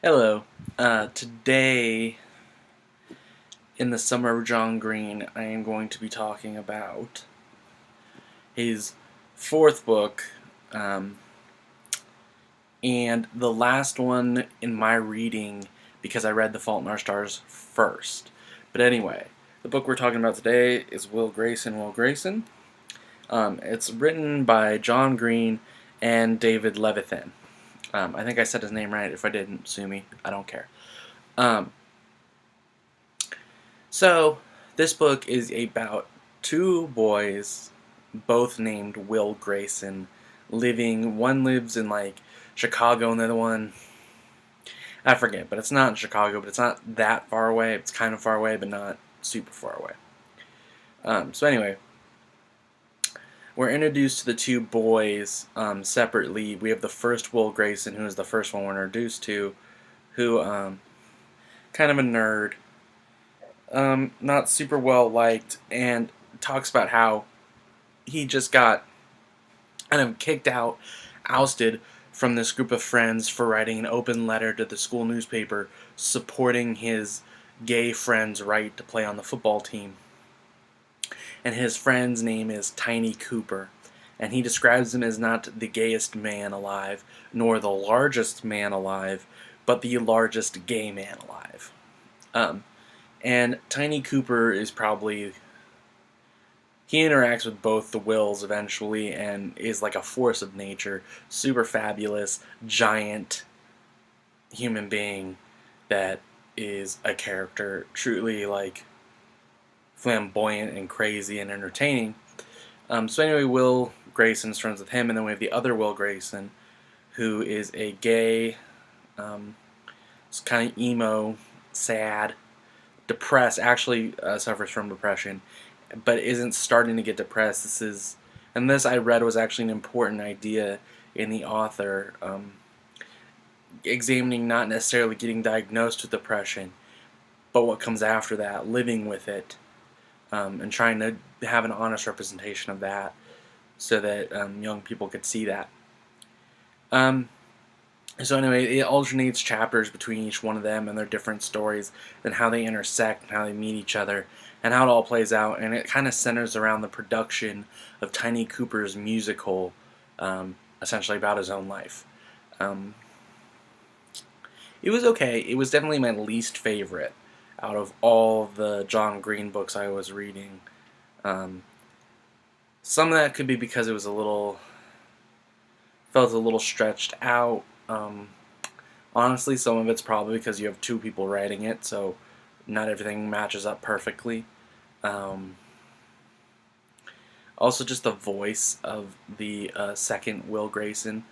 Hello. Today, in the Summer of John Green, I am going to be talking about his fourth book, um, and the last one in my reading because I read The Fault in Our Stars first. But anyway, the book we're talking about today is Will Grayson, Will Grayson. It's written by John Green and David Levithan. I think I said his name right. If I didn't, sue me. I don't care. Um, So, this book is about two boys, both named Will Grayson, living. One lives in like Chicago, and the other one, I forget, but it's not in Chicago, but it's not that far away. It's kind of far away, but not super far away. Anyway, we're introduced to the two boys separately. We have the first Will Grayson, who is the first one we're introduced to, who kind of a nerd, not super well liked, and talks about how he just got kind of kicked out, ousted from this group of friends for writing an open letter to the school newspaper supporting his gay friend's right to play on the football team. And his friend's name is Tiny Cooper. And he describes him as not the gayest man alive, nor the largest man alive, but the largest gay man alive. Um, and Tiny Cooper is probably, he interacts with both the Wills eventually and is like a force of nature, super fabulous, giant human being that is a character, truly like flamboyant and crazy and entertaining. So anyway, Will Grayson's friends with him, and then we have the other Will Grayson, who is a gay, kind of emo, sad, depressed, actually suffers from depression, but isn't starting to get depressed. This I read was actually an important idea in the author, examining not necessarily getting diagnosed with depression, but what comes after that, living with it, and trying to have an honest representation of that so that young people could see that. So anyway, it alternates chapters between each one of them and their different stories, and how they intersect and how they meet each other, and how it all plays out. And it kind of centers around the production of Tiny Cooper's musical, essentially about his own life. Um, it was okay. It was definitely my least favorite out of all the John Green books I was reading. Um, some of that could be because it was felt a little stretched out. Honestly, some of it's probably because you have two people writing it, so not everything matches up perfectly. Um, Also, just the voice of the second Will Grayson.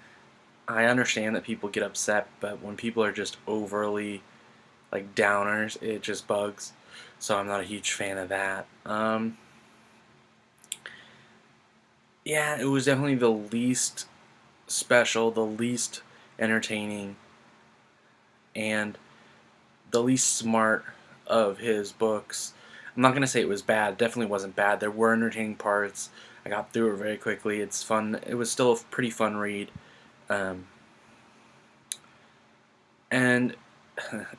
I understand that people get upset, but when people are just overly like downers, it just bugs. So I'm not a huge fan of that. Yeah, it was definitely the least special, the least entertaining, and the least smart of his books. I'm not gonna say it was bad. It definitely wasn't bad. There were entertaining parts. I got through it very quickly. It's fun. It was still a pretty fun read, um, and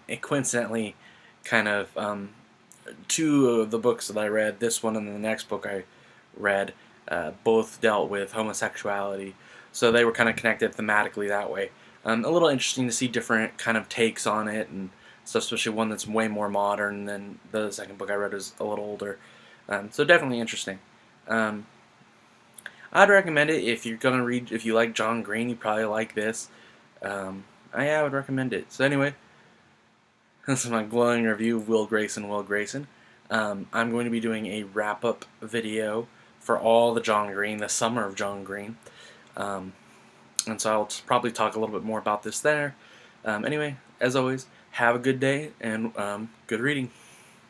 it coincidentally, kind of two of the books that I read, this one and the next book I read, both dealt with homosexuality, so they were kind of connected thematically that way. A little interesting to see different kind of takes on it and stuff, especially one that's way more modern than the second book I read is a little older. So definitely interesting. Um, I'd recommend it if you're gonna read. If you like John Green, you probably like this. I would recommend it. So anyway, this is my glowing review of Will Grayson, Will Grayson. I'm going to be doing a wrap-up video for all the John Green, the summer of John Green. And so I'll probably talk a little bit more about this there. Anyway, as always, have a good day and good reading.